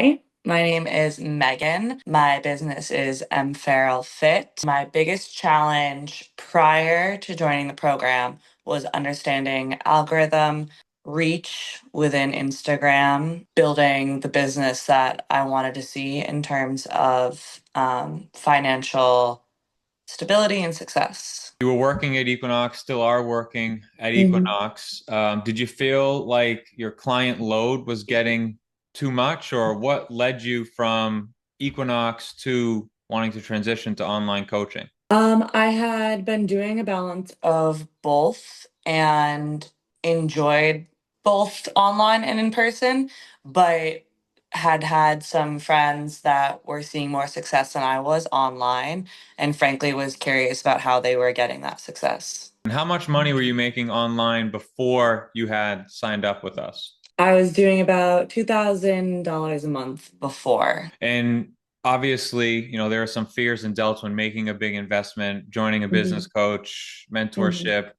Hi, my name is Megan. My business is Farrell Fit. My biggest challenge prior to joining the program was understanding algorithm, reach within Instagram, building the business that I wanted to see in terms of financial stability and success. You were working at Equinox, still are working at Mhm. Equinox. Did you feel like your client load was getting too much, or what led you from Equinox to wanting to transition to online coaching? I had been doing a balance of both and enjoyed both online and in person, but had some friends that were seeing more success than I was online, and frankly was curious about how they were getting that success. And how much money were you making online before you had signed up with us? I was doing about $2,000 a month before. And obviously, there are some fears and doubts when making a big investment, joining a business Mhm. coach, Mhm. mentorship.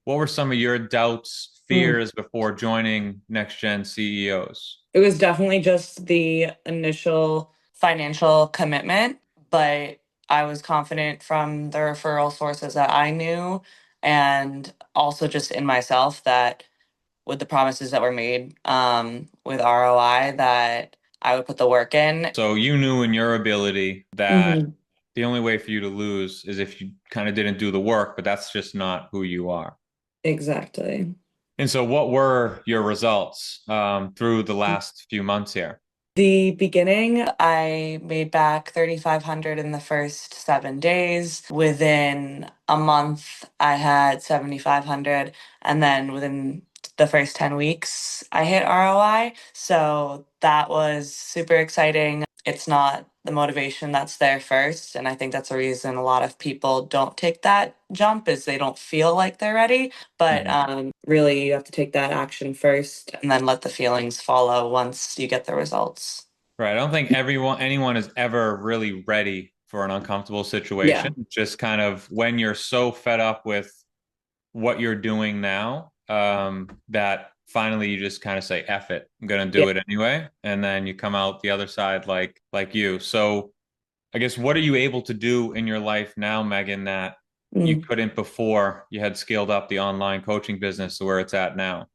What were some of your doubts, Mm. fears before joining NextGen CEOs? It was definitely just the initial financial commitment, but I was confident from the referral sources that I knew and also just in myself that with the promises that were made with ROI that I would put the work in. So you knew in your ability that Mhm. the only way for you to lose is if you kind of didn't do the work, but that's just not who you are. Exactly. And so, what were your results through the last few months here? The beginning, I made back 3,500 in the first 7 days. Within a month, I had 7,500. And then within the first 10 weeks, I hit ROI. So that was super exciting. It's not the motivation that's there first. And I think that's the reason a lot of people don't take that jump is they don't feel like they're ready. But Mhm. really, you have to take that action first and then let the feelings follow once you get the results. Right. I don't think anyone is ever really ready for an uncomfortable Yeah. situation. Just kind of when you're so fed up with what you're doing now, that finally you just kind of say, F it, I'm gonna Yeah. do it anyway. And then you come out the other side like you. So I guess what are you able to do in your life now, Megan, that you Mm. couldn't before you had scaled up the online coaching business to where it's at now?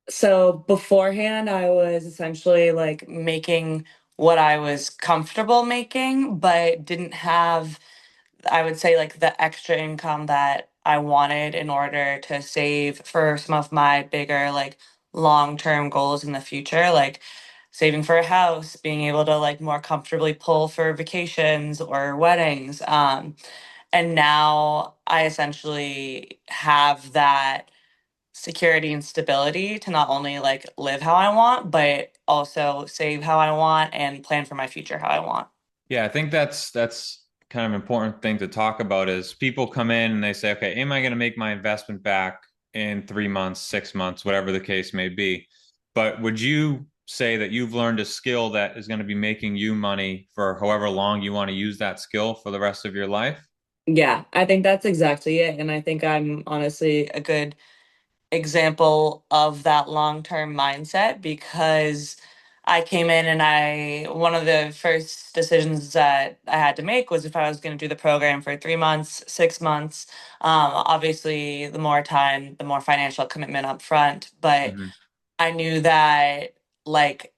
So beforehand, I was essentially like making what I was comfortable making, but didn't have, I would say, like the extra income that I wanted in order to save for some of my bigger, like long-term goals in the future, like saving for a house, being able to like more comfortably pull for vacations or weddings. And now I essentially have that security and stability to not only like live how I want, but also save how I want and plan for my future how I want. Yeah, I think that's kind of an important thing to talk about is people come in and they say, okay, am I going to make my investment back in 3 months, 6 months, whatever the case may be? But would you say that you've learned a skill that is going to be making you money for however long you want to use that skill for the rest of your life? Yeah, I think that's exactly it. And I think I'm honestly a good example of that long-term mindset because I came in and one of the first decisions that I had to make was if I was going to do the program for 3 months, 6 months. Obviously, the more time, the more financial commitment up front. But Mhm. I knew that like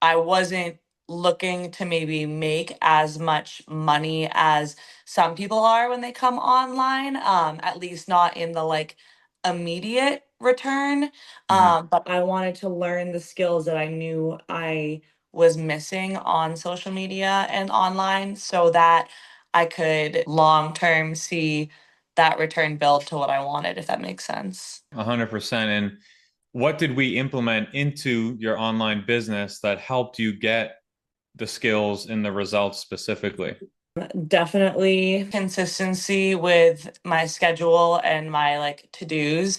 I wasn't looking to maybe make as much money as some people are when they come online, at least not in the like immediate return. Mhm. But I wanted to learn the skills that I knew I was missing on social media and online so that I could long term see that return build to what I wanted, if that makes sense. 100%. And what did we implement into your online business that helped you get the skills and the results specifically? Definitely consistency with my schedule and my like to-dos,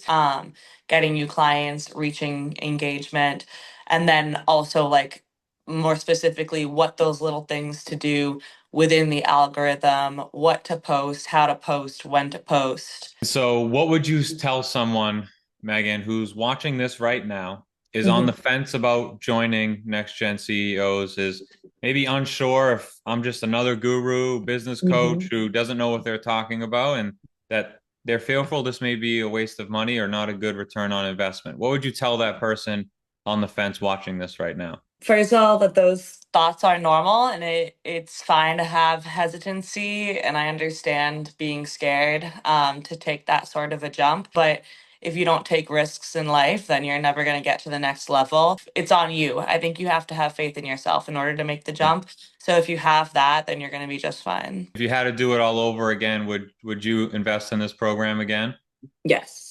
getting new clients, reaching engagement, and then also like more specifically what those little things to do within the algorithm, what to post, how to post, when to post. So, what would you tell someone, Megan, who's watching this right now is on the Mhm. fence about joining Next Gen CEOs, is maybe unsure if I'm just another guru, business coach Mhm. who doesn't know what they're talking about, and that they're fearful this may be a waste of money or not a good return on investment. What would you tell that person on the fence watching this right now? First of all, that those thoughts are normal and it's fine to have hesitancy. And I understand being scared to take that sort of a jump. But if you don't take risks in life, then you're never going to get to the next level. It's on you. I think you have to have faith in yourself in order to make the jump. So if you have that, then you're going to be just fine. If you had to do it all over again, would you invest in this program again? Yes.